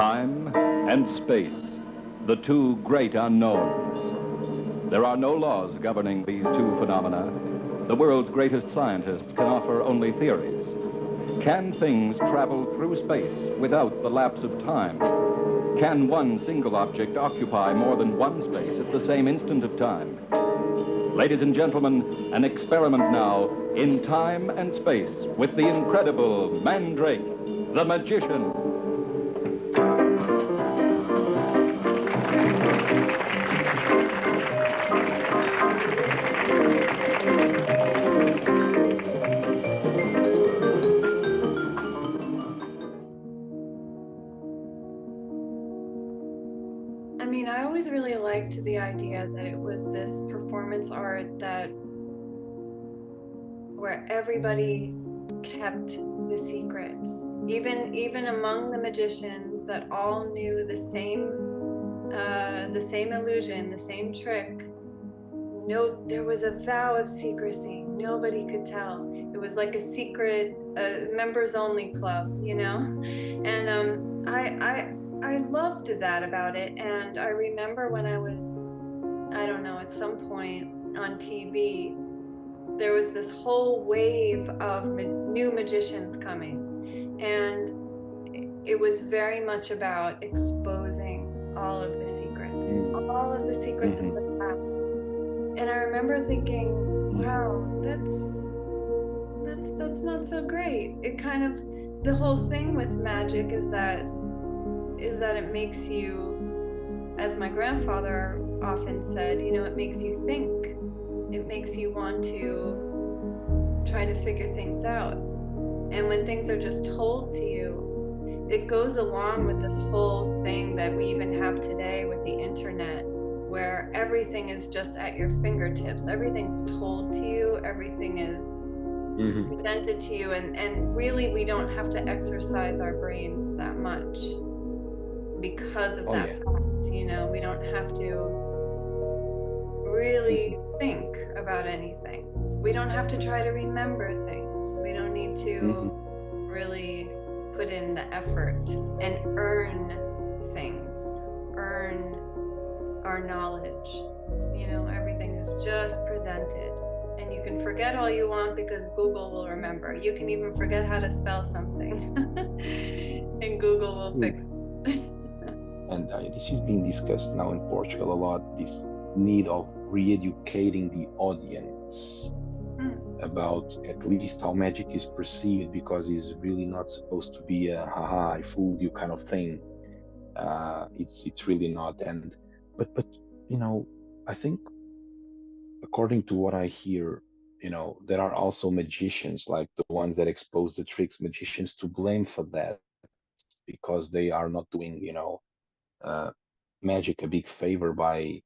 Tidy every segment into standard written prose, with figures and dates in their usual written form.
Time and space, the two great unknowns. There are no laws governing these two phenomena. The world's greatest scientists can offer only theories. Can things travel through space without the lapse of time? Can one single object occupy more than one space at the same instant of time? Ladies and gentlemen, an experiment now in time and space with the incredible Mandrake, the magician. I mean, I always really liked the idea that it was this performance art that where everybody kept the secrets, even among the magicians that all knew the same illusion, the same trick. No, there was a vow of secrecy. Nobody could tell. It was like a secret, members only club, you know. And I loved that about it. And I remember when I was, I don't know, at some point on TV, there was this whole wave of new magicians coming, and it was very much about exposing all of the secrets of the past. And I remember thinking, wow, that's not so great. It kind of, the whole thing with magic is that it makes you, as my grandfather often said, you know, it makes you think. It makes you want to try to figure things out. And when things are just told to you, it goes along with this whole thing that we even have today with the internet, where everything is just at your fingertips. Everything's told to you, everything is presented to you, and really we don't have to exercise our brains that much because of that fact. You know, we don't have to really think about anything. We don't have to try to remember things. We don't need to really put in the effort and earn things, earn our knowledge. You know, everything is just presented, and you can forget all you want because Google will remember. You can even forget how to spell something and Google will fix it. And this is being discussed now in Portugal a lot, this need of re-educating the audience about at least how magic is perceived, because it's really not supposed to be a haha, I fooled you kind of thing. It's really not. And but you know, I think according to what I hear, you know, there are also magicians, like the ones that expose the tricks, magicians to blame for that, because they are not doing, you know, magic a big favor by,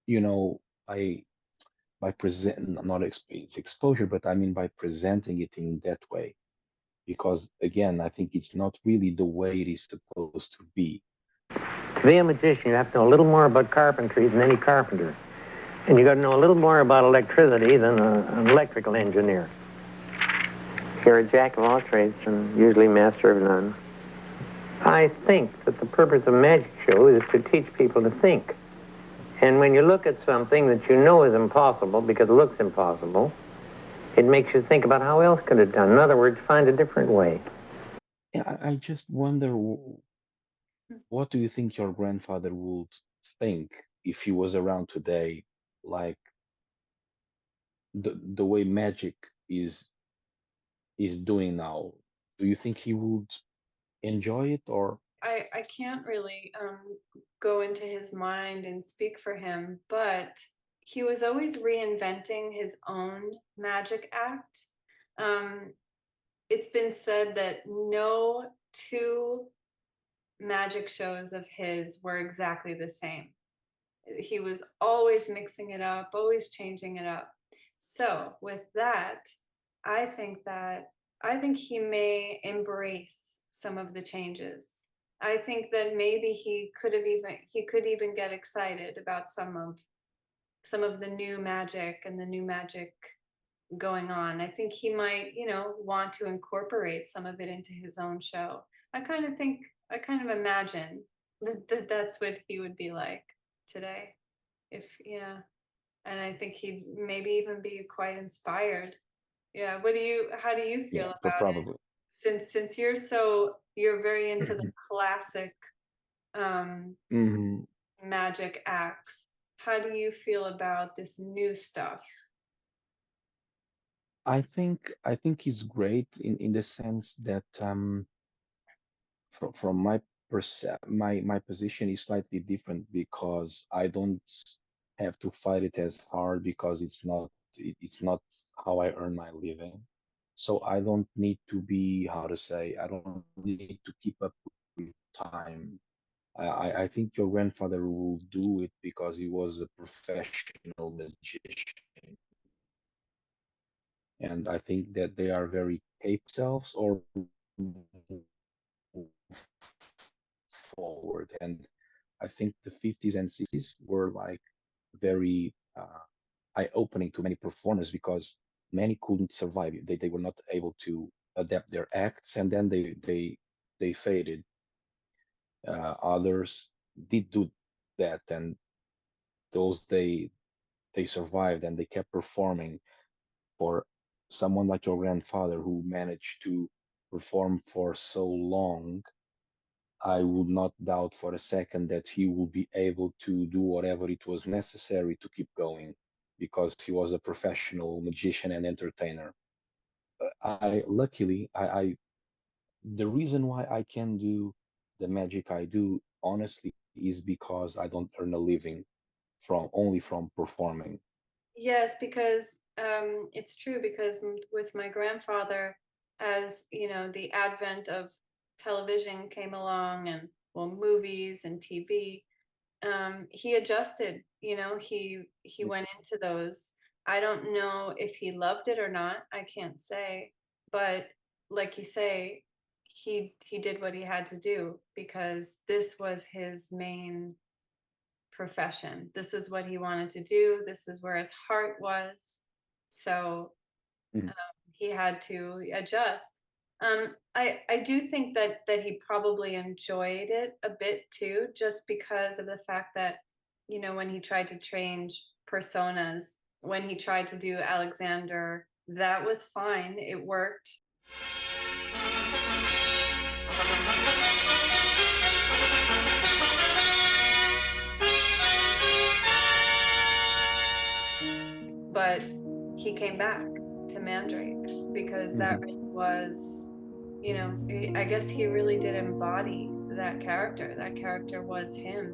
you know, by present not it's exposure, but I mean by presenting it in that way. Because again, I think it's not really the way it is supposed to be. To be a magician, you have to know a little more about carpentry than any carpenter. And you got to know a little more about electricity than an electrical engineer. You're a jack of all trades and usually master of none. I think that the purpose of a magic show is to teach people to think. And when you look at something that you know is impossible because it looks impossible, it makes you think about how else could it done. In other words, find a different way. Yeah, I just wonder, what do you think your grandfather would think if he was around today, like the way magic is doing now? Do you think he would enjoy it, or? I can't really go into his mind and speak for him, but he was always reinventing his own magic act. It's been said that no two magic shows of his were exactly the same. He was always mixing it up, always changing it up. So with that, I think he may embrace some of the changes. I think that maybe he could even get excited about some of the new magic and the new magic going on. I think he might, you know, want to incorporate some of it into his own show. I kind of think I kind of imagine that that's what he would be like today. If, yeah. And I think he'd maybe even be quite inspired. Yeah. How do you Yeah, feel about it? probably. Since you're very into the classic um, Hmm. magic acts, how do you feel about this new stuff? I think it's great in the sense that from my position is slightly different because I don't have to fight it as hard because it's not how I earn my living. So I don't need to be, how to say, I don't need to keep up with time. I think your grandfather will do it because he was a professional magician, and I think that they are very capable themselves or forward. And I think the 50s and 60s were like very eye-opening to many performers because many couldn't survive. They were not able to adapt their acts, and then they faded. Others did do that, and those they survived and they kept performing. For someone like your grandfather who managed to perform for so long, I would not doubt for a second that he will be able to do whatever it was necessary to keep going because he was a professional magician and entertainer. I luckily I the reason why I can do the magic I do honestly is because I don't earn a living from performing. Yes, because it's true because with my grandfather, as you know, the advent of television came along and well, movies and TV, he adjusted, you know, he went into those. I don't know if he loved it or not, I can't say, but like you say, he did what he had to do because this was his main profession. This is what he wanted to do. This is where his heart was. So Mhm. he had to adjust. I do think that he probably enjoyed it a bit too, just because of the fact that, you know, when he tried to change personas, when he tried to do Alexander, that was fine. It worked. But he came back to Mandrake because that Mhm. really was, you know, I guess he really did embody that character. That character was him.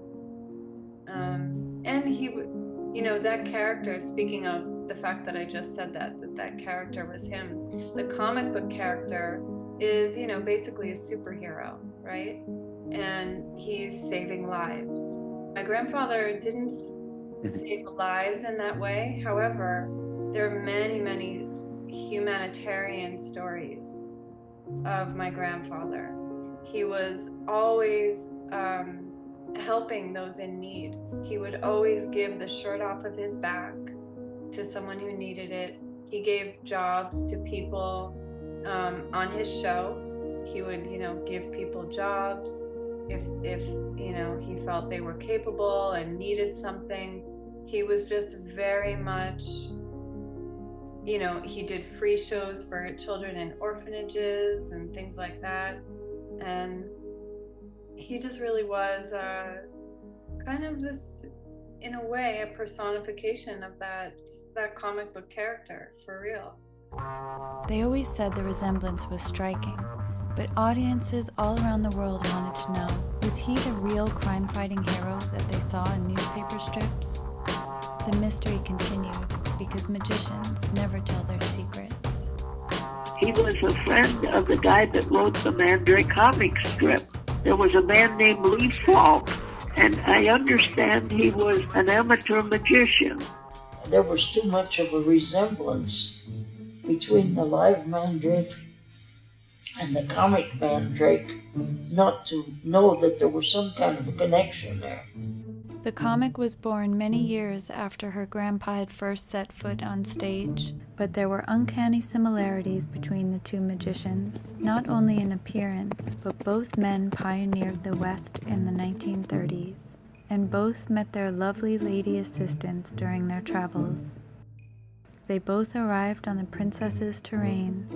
And he would, you know, that character, speaking of the fact that I just said that character was him, the comic book character is, you know, basically a superhero, right? And he's saving lives. My grandfather didn't Mhm. save lives in that way. However, there are many, many humanitarian stories of my grandfather. He was always helping those in need. He would always give the shirt off of his back to someone who needed it. He gave jobs to people on his show. He would, you know, give people jobs if you know he felt they were capable and needed something. He was just very much, you know, he did free shows for children in orphanages and things like that. And he just really was kind of this, in a way, a personification of that comic book character, for real. They always said the resemblance was striking, but audiences all around the world wanted to know, was he the real crime-fighting hero that they saw in newspaper strips? The mystery continued because magicians never tell their secrets. He was a friend of the guy that wrote the Mandrake comic strip. There was a man named Lee Falk, and I understand he was an amateur magician. There was too much of a resemblance between the live Mandrake and the comic Mandrake not to know that there was some kind of a connection there. The comic was born many years after her grandpa had first set foot on stage, but there were uncanny similarities between the two magicians, not only in appearance, but both men pioneered the West in the 1930s, and both met their lovely lady assistants during their travels. They both arrived on the princess's terrain.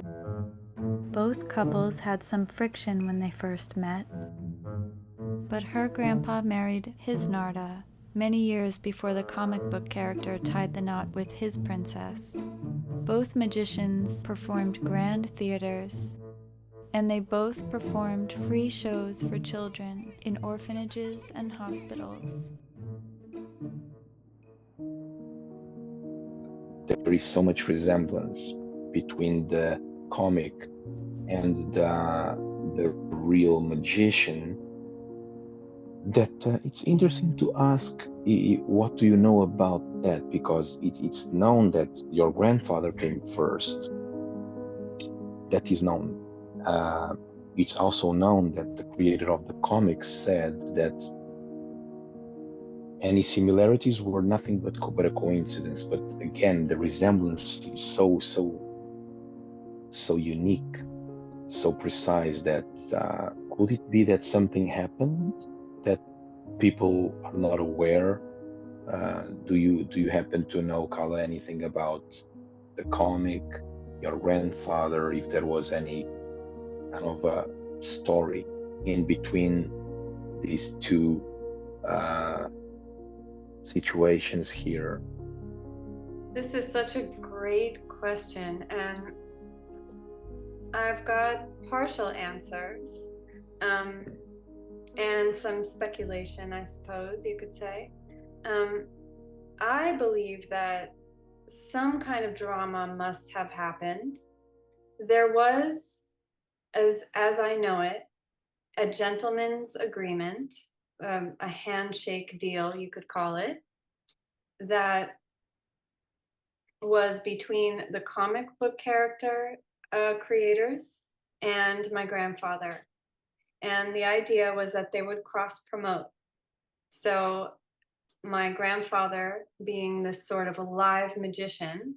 Both couples had some friction when they first met, but her grandpa married his Narda many years before the comic book character tied the knot with his princess. Both magicians performed grand theaters, and they both performed free shows for children in orphanages and hospitals. There is so much resemblance between the comic and the real magician that it's interesting to ask, what do you know about that? Because it's known that your grandfather came first. That is known. It's also known that the creator of the comics said that any similarities were nothing but a coincidence. But again, the resemblance is so unique, so precise that could it be that something happened that people are not aware? Do you happen to know, Carla, anything about the comic, your grandfather, if there was any kind of a story in between these two situations here? This is such a great question, and I've got partial answers and some speculation, I suppose you could say. I believe that some kind of drama must have happened. There was, as I know it, a gentleman's agreement, a handshake deal, you could call it, that was between the comic book character creators and my grandfather. And the idea was that they would cross promote. So my grandfather being this sort of a live magician,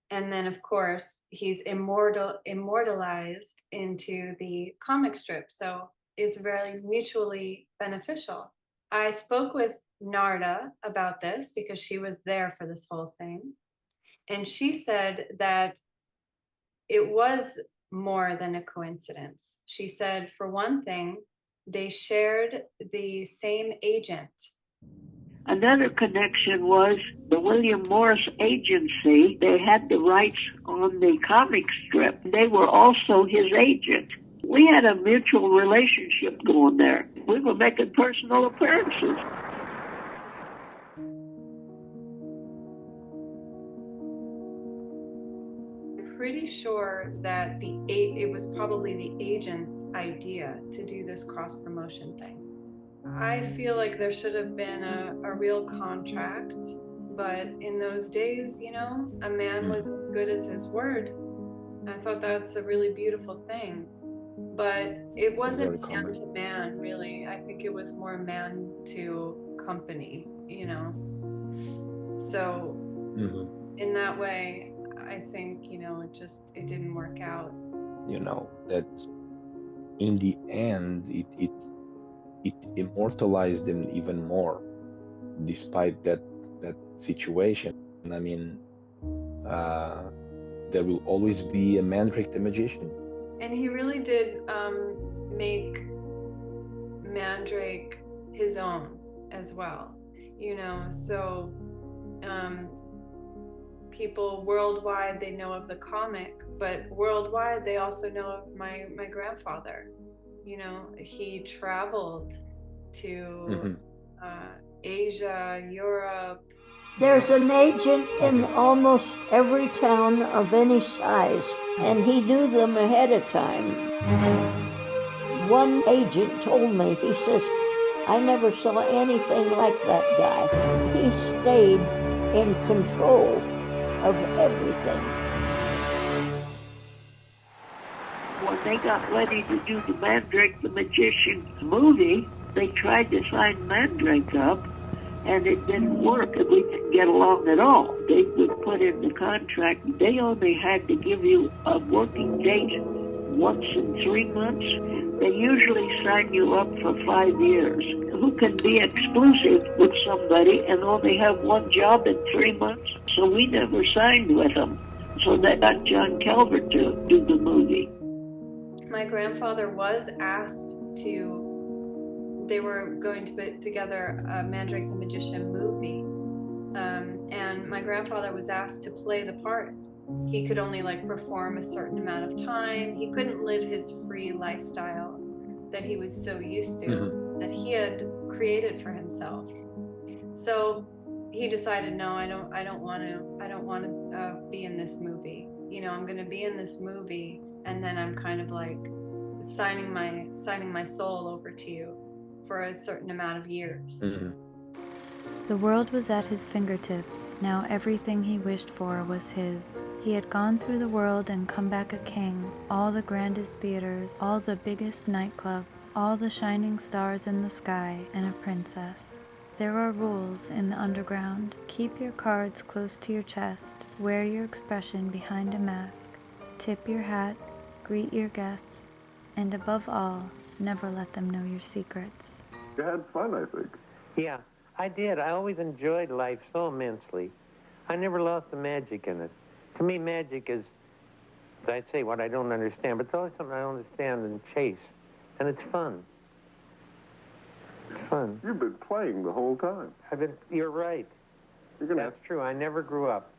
and then of course he's immortalized into the comic strip, so it's very mutually beneficial. I spoke with Narda about this because she was there for this whole thing, and she said that it was more than a coincidence. She said, for one thing, they shared the same agent. Another connection was the William Morris Agency. They had the rights on the comic strip. They were also his agent. We had a mutual relationship going there. We were making personal appearances. I'm pretty sure that it was probably the agent's idea to do this cross-promotion thing. I feel like there should have been a real contract, but in those days, you know, a man was as good as his word. I thought that's a really beautiful thing, but it wasn't man to man, really. I think it was more man to company, you know. So in that way, I think, you know, it didn't work out. You know, that in the end, it immortalized them even more, despite that situation. I mean, there will always be a Mandrake the magician. And he really did make Mandrake his own as well, you know. So people worldwide, they know of the comic, but worldwide they also know of my grandfather. You know, he traveled to Asia, Europe. There's an agent in almost every town of any size, and he knew them ahead of time. One agent told me, he says, I never saw anything like that guy. He stayed in control of everything. When they got ready to do the Mandrake the Magician movie, they tried to sign Mandrake up, and it didn't work, and we didn't get along at all. They would put in the contract, they only had to give you a working date once in 3 months. They usually sign you up for 5 years. Who can be exclusive with somebody and only have one job in 3 months? So we never signed with them. So they got John Calvert to do the movie. My grandfather was asked to, they were going to put together a Mandrake the Magician movie. And my grandfather was asked to play the part. He could only like perform a certain amount of time. He couldn't live his free lifestyle that he was so used to, that he had created for himself. So he decided, no, I don't want to be in this movie. You know, I'm going to be in this movie, and then I'm kind of like signing my soul over to you for a certain amount of years. The world was at his fingertips. Now everything he wished for was his. He had gone through the world and come back a king. All the grandest theaters, all the biggest nightclubs, all the shining stars in the sky, and a princess. There are rules in the underground. Keep your cards close to your chest. Wear your expression behind a mask. Tip your hat. Greet your guests. And above all, never let them know your secrets. You had fun, I think. Yeah, I did. I always enjoyed life so immensely. I never lost the magic in it. To me, magic is, I'd say, what I don't understand, but it's always something I don't understand and chase. And it's fun. It's fun. You've been playing the whole time. You're right. That's true. I never grew up.